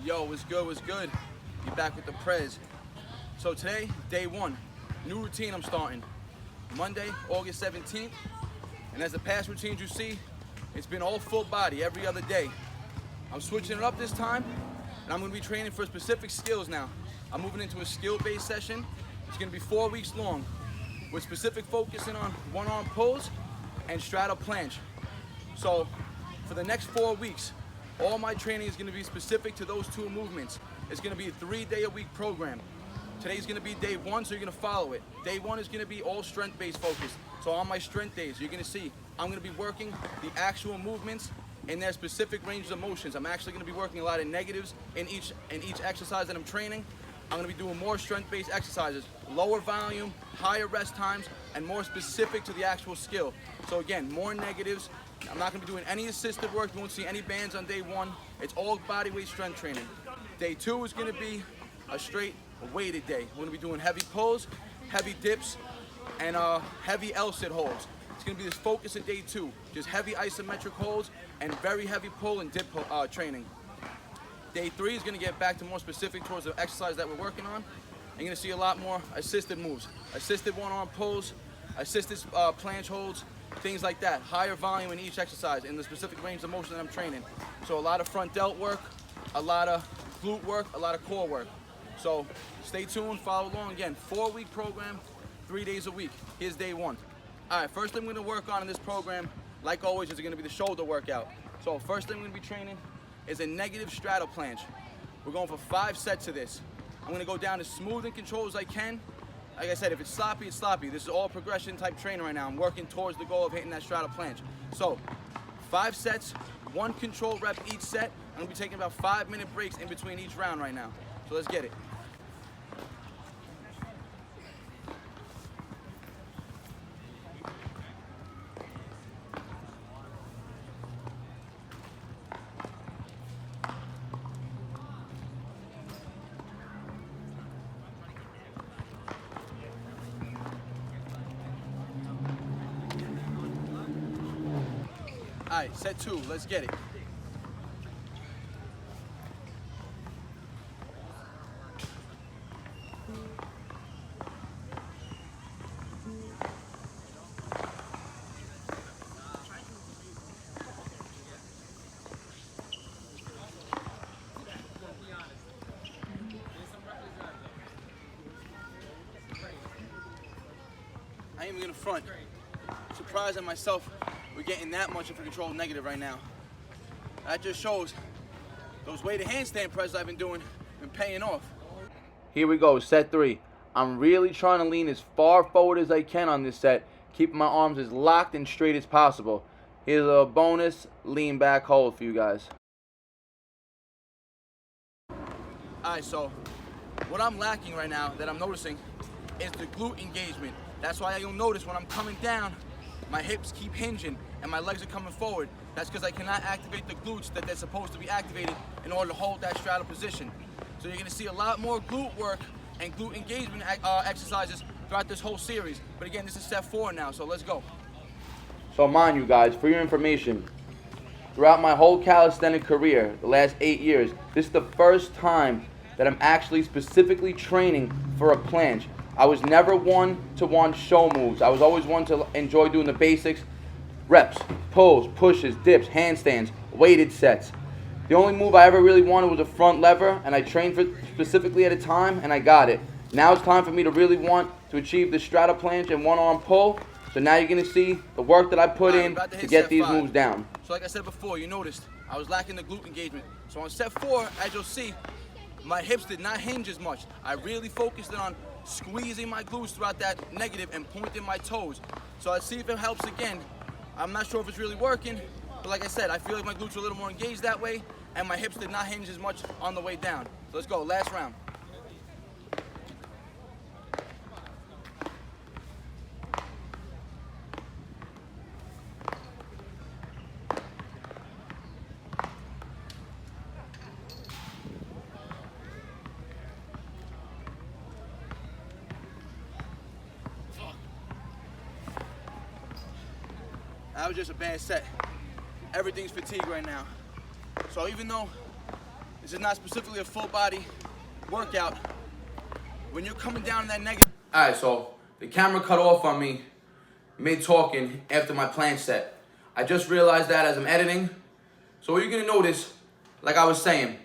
Yo, what's good, what's good? Be back with the Prez. So today, day one, new routine I'm starting. Monday, August 17th, and as the past routines you see, it's been all full body every other day. I'm switching it up this time, and I'm gonna be training for specific skills now. I'm moving into a skill-based session. It's gonna be 4 weeks long, with specific focusing on one-arm pulls and straddle planche. So for the next 4 weeks, all my training is going to be specific to those two movements. It's going to be a 3-day-a-week program. Today's going to be day one, so you're going to follow it. Day one is going to be all strength-based focused. So on my strength days, you're going to see I'm going to be working the actual movements in their specific ranges of motions. I'm actually going to be working a lot of negatives in each exercise that I'm training. I'm going to be doing more strength-based exercises, lower volume, higher rest times, and more specific to the actual skill. So again, more negatives. I'm not going to be doing any assisted work. You won't see any bands on day one. It's all body weight strength training. Day two is going to be a straight weighted day. We're going to be doing heavy pulls, heavy dips, and heavy L-sit holds. It's going to be this focus in day two, just heavy isometric holds and very heavy pull and dip training. Day three is going to get back to more specific towards the exercise that we're working on. And you're going to see a lot more assisted moves, assisted one-arm pulls, assisted planche holds, things like that. Higher volume in each exercise in the specific range of motion that I'm training. So a lot of front delt work, a lot of glute work, a lot of core work. So stay tuned, follow along. Again, 4-week program, 3 days a week. Here's day one. All right, first thing we're gonna work on in this program, like always, is gonna be the shoulder workout. So first thing we're gonna be training is a negative straddle planche. We're going for 5 sets of this. I'm gonna go down as smooth and controlled as I can. Like I said, if it's sloppy, it's sloppy. This is all progression type training right now. I'm working towards the goal of hitting that straddle planche. So 5 sets, 1 control rep each set. I'm gonna be taking about 5-minute breaks in between each round right now. So let's get it. All right, set 2, let's get it. I ain't even gonna front. Surprised at myself. We're getting that much of a control negative right now. That just shows those weighted handstand presses I've been doing been paying off. Here we go, set 3. I'm really trying to lean as far forward as I can on this set, keeping my arms as locked and straight as possible. Here's a bonus lean back hold for you guys. Alright, so what I'm lacking right now that I'm noticing is the glute engagement. That's why you'll notice when I'm coming down, my hips keep hinging and my legs are coming forward. That's because I cannot activate the glutes that they're supposed to be activated in order to hold that straddle position. So you're gonna see a lot more glute work and glute engagement exercises throughout this whole series. But again, this is set 4 now, so let's go. So mind you guys, for your information, throughout my whole calisthenic career, the last 8 years, this is the first time that I'm actually specifically training for a planche. I was never one to want show moves. I was always one to enjoy doing the basics. Reps, pulls, pushes, dips, handstands, weighted sets. The only move I ever really wanted was a front lever, and I trained for specifically at a time, and I got it. Now it's time for me to really want to achieve the straddle planche and one-arm pull. So now you're going to see the work that I put in to get these moves down. So like I said before, you noticed I was lacking the glute engagement. So on set 4, as you'll see, my hips did not hinge as much. I really focused on squeezing my glutes throughout that negative and pointing my toes. So let's see if it helps again. I'm not sure if it's really working, but like I said, I feel like my glutes are a little more engaged that way, and my hips did not hinge as much on the way down. So let's go, last round. That was just a bad set. Everything's fatigued right now. So even though this is not specifically a full body workout. When you're coming down in that negative. All right, so the camera cut off on me mid-talking after my planche set. I just realized that as I'm editing. So what you're gonna notice, like I was saying,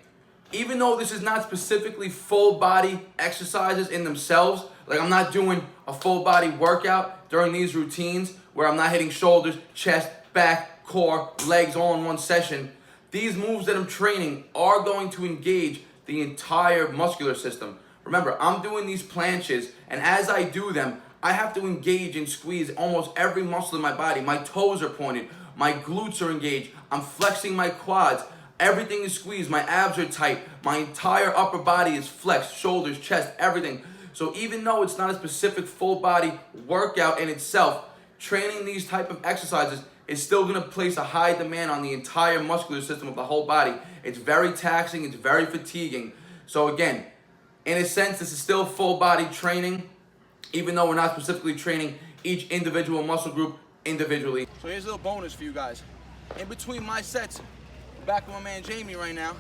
even though this is not specifically full body exercises in themselves, like I'm not doing a full body workout during these routines where I'm not hitting shoulders, chest, back, core, legs all in one session, these moves that I'm training are going to engage the entire muscular system. Remember, I'm doing these planches, and as I do them, I have to engage and squeeze almost every muscle in my body. My toes are pointed, my glutes are engaged, I'm flexing my quads, everything is squeezed, my abs are tight, my entire upper body is flexed, shoulders, chest, everything. So even though it's not a specific full body workout in itself, training these type of exercises is still gonna place a high demand on the entire muscular system of the whole body. It's very taxing, it's very fatiguing. So again, in a sense, this is still full body training, even though we're not specifically training each individual muscle group individually. So here's a little bonus for you guys. In between my sets, back with my man Jamie right now,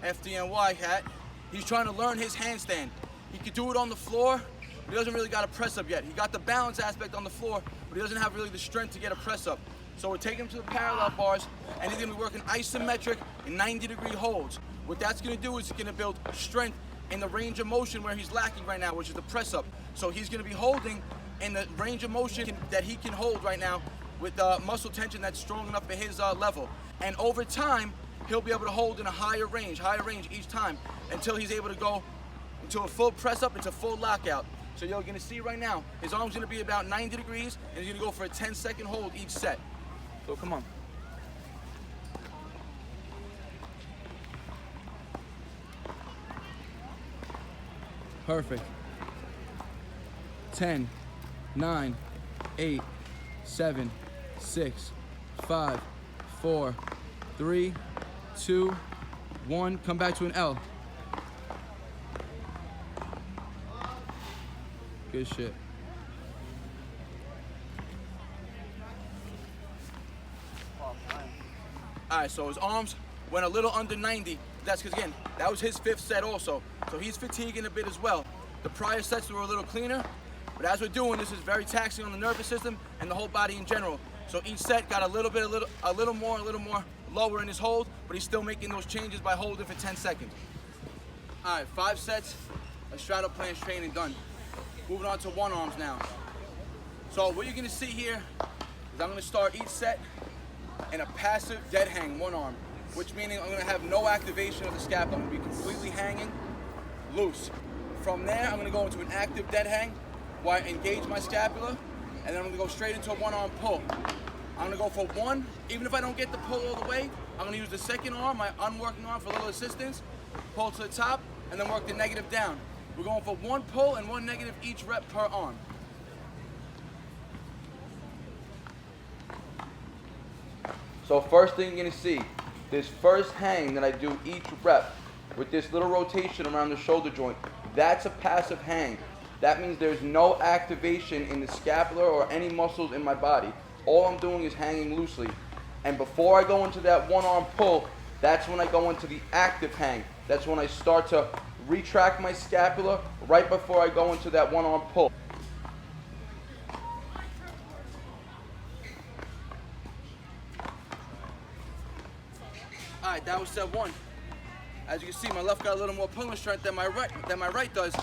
FDNY hat, he's trying to learn his handstand. He could do it on the floor, but he doesn't really got a press up yet. He got the balance aspect on the floor, but he doesn't have really the strength to get a press up. So we're taking him to the parallel bars, and he's gonna be working isometric and 90-degree holds. What that's gonna do is it's gonna build strength in the range of motion where he's lacking right now, which is the press up. So he's gonna be holding in the range of motion that he can hold right now with muscle tension that's strong enough for his level. And over time, he'll be able to hold in a higher range each time until he's able to go into a full press up, into full lockout. So you're gonna see right now, his arm's gonna be about 90 degrees and he's gonna go for a 10-second hold each set. So come on. Perfect. 10, 9, 8, 7, 6, 5, 4, 3, 2, 1. Come back to an L. Good shit. All right, so his arms went a little under 90. That's because, again, that was his 5th set also. So he's fatiguing a bit as well. The prior sets were a little cleaner, but as we're doing, this is very taxing on the nervous system and the whole body in general. So each set got a little more lower in his hold, but he's still making those changes by holding for 10 seconds. All right, 5 sets of straddle planche training done. Moving on to one arms now. So what you're gonna see here is I'm gonna start each set in a passive dead hang, one arm, which meaning I'm gonna have no activation of the scapula. I'm gonna be completely hanging loose. From there, I'm gonna go into an active dead hang where I engage my scapula, and then I'm gonna go straight into a one arm pull. I'm gonna go for one, even if I don't get the pull all the way, I'm gonna use the second arm, my unworking arm, for a little assistance, pull to the top, and then work the negative down. We're going for one pull and one negative each rep per arm. So first thing you're gonna see, this first hang that I do each rep with this little rotation around the shoulder joint, that's a passive hang. That means there's no activation in the scapula or any muscles in my body. All I'm doing is hanging loosely. And before I go into that one arm pull, that's when I go into the active hang. That's when I start to retract my scapula right before I go into that one arm pull. All right, that was set one. As you can see, my left got a little more pulling strength than my right does.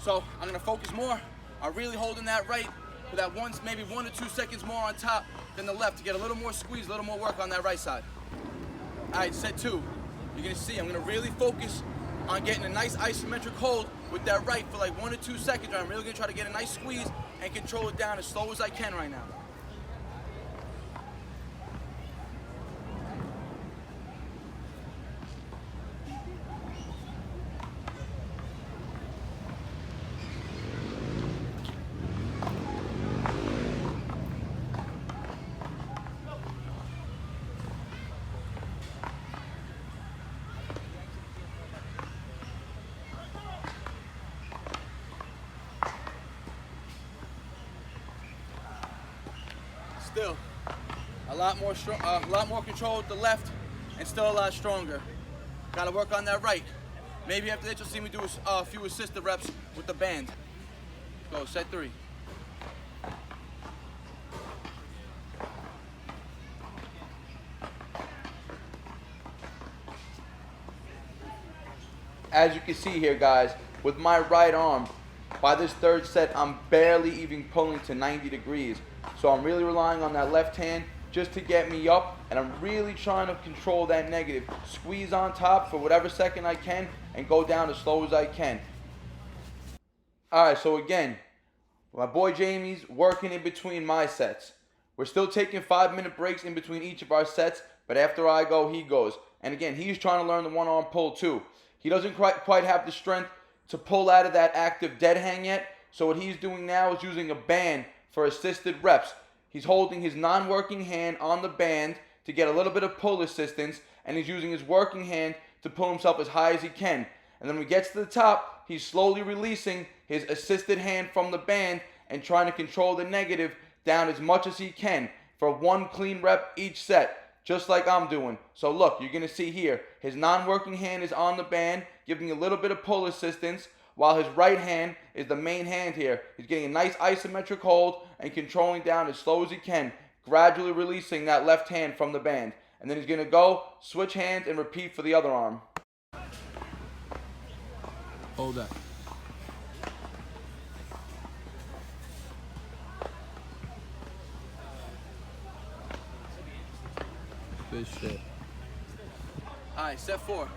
So I'm gonna focus more on really holding that right for that maybe 1 to 2 seconds more on top than the left to get a little more squeeze, a little more work on that right side. All right, set two. You're gonna see I'm gonna really focus on getting a nice isometric hold with that right for like 1 to 2 seconds. I'm really gonna try to get a nice squeeze and control it down as slow as I can right now. Still, a lot more control with the left and still a lot stronger. Gotta work on that right. Maybe after that you'll see me do a few assisted reps with the band. Go, set 3. As you can see here, guys, with my right arm, by this third set, I'm barely even pulling to 90 degrees. So I'm really relying on that left hand just to get me up, and I'm really trying to control that negative. Squeeze on top for whatever second I can and go down as slow as I can. Alright, so again, my boy Jamie's working in between my sets. We're still taking 5-minute breaks in between each of our sets, but after I go, he goes. And again, he's trying to learn the one-arm pull too. He doesn't quite have the strength to pull out of that active dead hang yet, so what he's doing now is using a band for assisted reps. He's holding his non-working hand on the band to get a little bit of pull assistance, and he's using his working hand to pull himself as high as he can. And then when he gets to the top, he's slowly releasing his assisted hand from the band and trying to control the negative down as much as he can for 1 clean rep each set. Just like I'm doing. So look, you're going to see here, his non-working hand is on the band, giving a little bit of pull assistance, while his right hand is the main hand here. He's getting a nice isometric hold and controlling down as slow as he can, gradually releasing that left hand from the band. And then he's going to go, switch hands, and repeat for the other arm. Hold that. Good shit. Alright, set 4.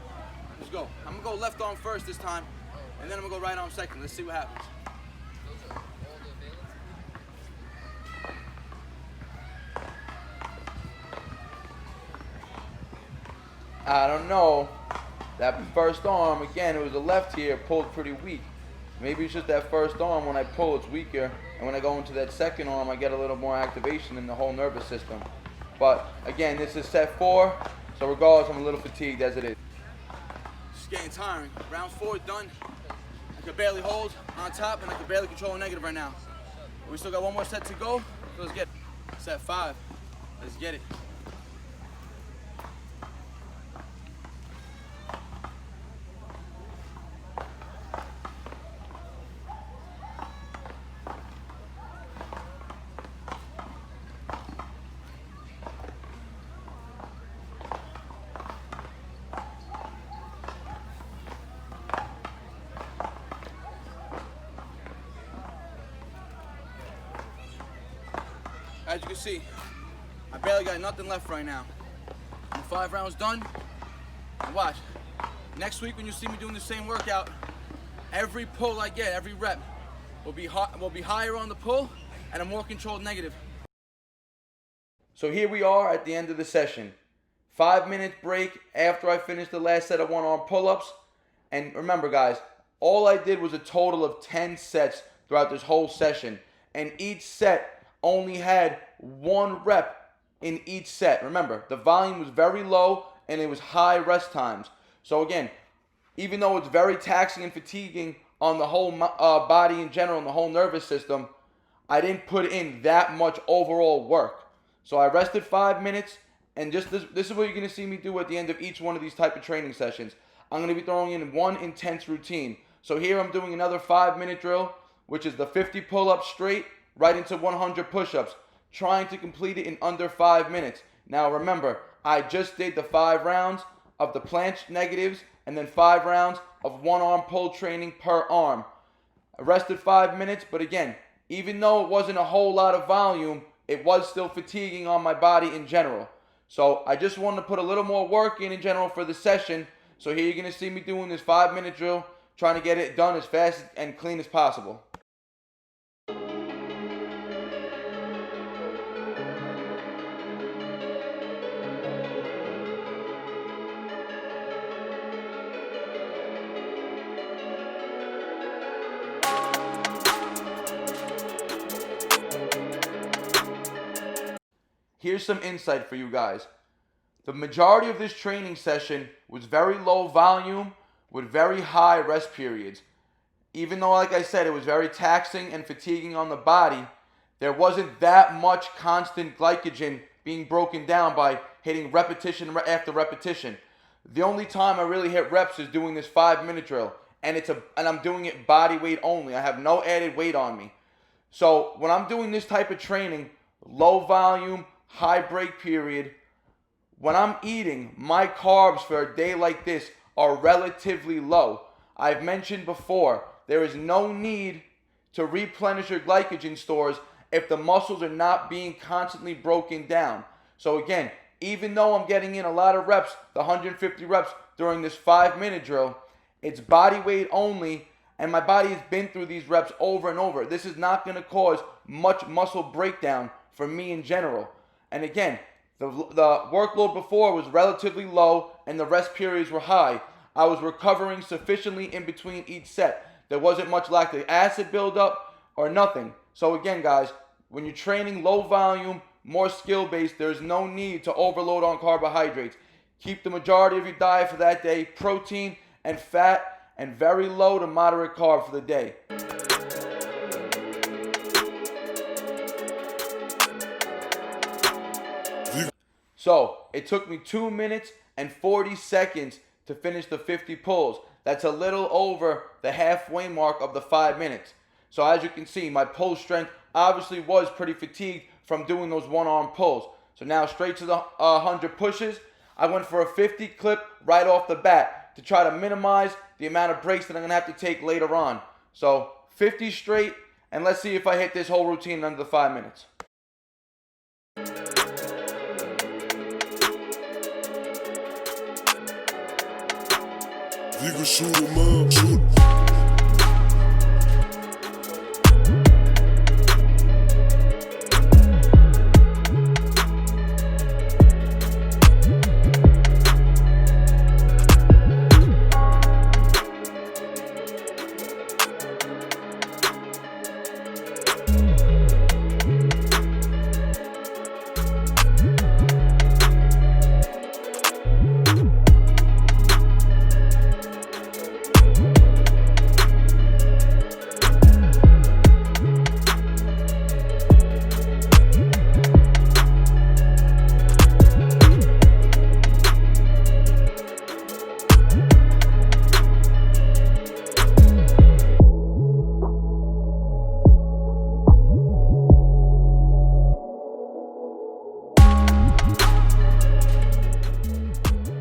Let's go. I'm gonna go left arm first this time, and then I'm gonna go right arm second. Let's see what happens. I don't know. That first arm, again, it was the left here, pulled pretty weak. Maybe it's just that first arm, when I pull, it's weaker, and when I go into that second arm, I get a little more activation in the whole nervous system. But again, this is set 4, so regardless, I'm a little fatigued as it is. It's getting tiring. Round 4 done. I can barely hold on top, and I can barely control a negative right now. We still got 1 more set to go, so let's get it. Set 5. Let's get it. As you can see, I barely got nothing left right now. I'm 5 rounds done. And watch, next week when you see me doing the same workout, every pull I get, every rep, will be higher on the pull and a more controlled negative. So here we are at the end of the session. 5-minute break after I finished the last set of 1-arm pull-ups. And remember guys, all I did was a total of 10 sets throughout this whole session. And each set only had 1 rep in each set. Remember, the volume was very low and it was high rest times. So again, even though it's very taxing and fatiguing on the whole body in general and the whole nervous system, I didn't put in that much overall work. So I rested 5 minutes, and just this is what you're going to see me do at the end of each one of these type of training sessions. I'm going to be throwing in 1 intense routine. So here I'm doing another 5-minute drill, which is the 50 pull-ups straight, right into 100 push-ups, trying to complete it in under 5 minutes. Now remember, I just did the 5 rounds of the planche negatives and then 5 rounds of 1-arm pull training per arm. I rested 5 minutes, but again, even though it wasn't a whole lot of volume, it was still fatiguing on my body in general. So I just wanted to put a little more work in general for the session. So here you're going to see me doing this 5-minute drill, trying to get it done as fast and clean as possible. Here's some insight for you guys. The majority of this training session was very low volume with very high rest periods. Even though, like I said, it was very taxing and fatiguing on the body, there wasn't that much constant glycogen being broken down by hitting repetition after repetition. The only time I really hit reps is doing this 5-minute drill, and I'm doing it body weight only. I have no added weight on me. So when I'm doing this type of training, low volume, high break period, when I'm eating, my carbs for a day like this are relatively low. I've mentioned before, there is no need to replenish your glycogen stores if the muscles are not being constantly broken down. So again, even though I'm getting in a lot of reps, the 150 reps during this 5-minute drill, it's body weight only, and my body has been through these reps over and over. This is not going to cause much muscle breakdown for me in general. And again, the workload before was relatively low and the rest periods were high. I was recovering sufficiently in between each set. There wasn't much lactic acid buildup or nothing. So again, guys, when you're training low volume, more skill-based, there's no need to overload on carbohydrates. Keep the majority of your diet for that day protein and fat, and very low to moderate carb for the day. So it took me 2 minutes and 40 seconds to finish the 50 pulls. That's a little over the halfway mark of the 5 minutes. So as you can see, my pull strength obviously was pretty fatigued from doing those one-arm pulls. So now straight to the 100 pushes. I went for a 50 clip right off the bat to try to minimize the amount of breaks that I'm going to have to take later on. So 50 straight, and let's see if I hit this whole routine under the 5 minutes. You can shoot 'em up, shoot.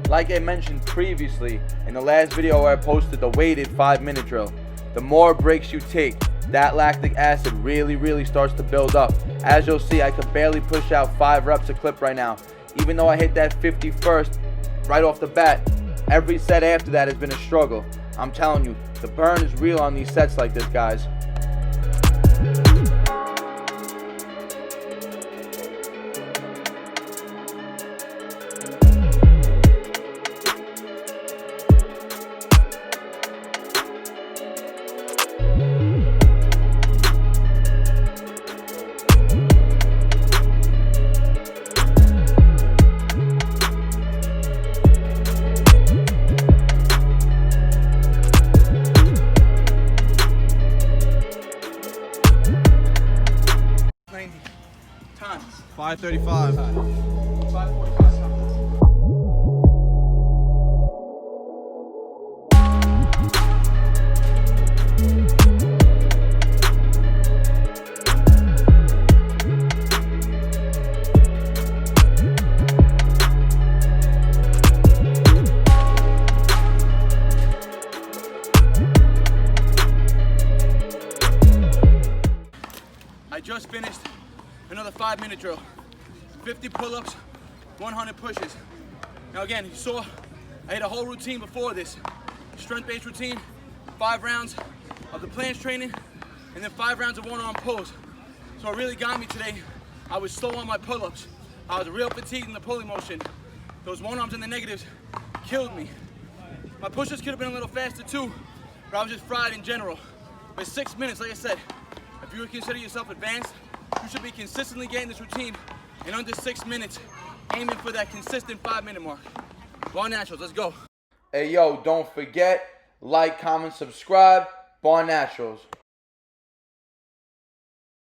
Like I mentioned previously in the last video where I posted the weighted 5-minute drill, the more breaks you take, that lactic acid really starts to build up. As you'll see, I could barely push out 5 reps a clip right now. Even though I hit that 50 first right off the bat, every set after that has been a struggle. I'm telling you, the burn is real on these sets like this, guys. Times. 5:35. 5:45 times. I just finished another 5-minute drill. 50 pull-ups, 100 pushes. Now again, you saw I hit a whole routine before this. Strength-based routine, 5 rounds of the planche training, and then 5 rounds of one-arm pulls. So it really got me today. I was slow on my pull-ups. I was real fatigued in the pulling motion. Those one-arms and the negatives killed me. My pushes could have been a little faster too, but I was just fried in general. But 6 minutes, like I said, if you would consider yourself advanced, you should be consistently getting this routine in under 6 minutes, aiming for that consistent 5-minute mark. BARNATURALS, let's go. Hey yo, don't forget, like, comment, subscribe, BARNATURALS.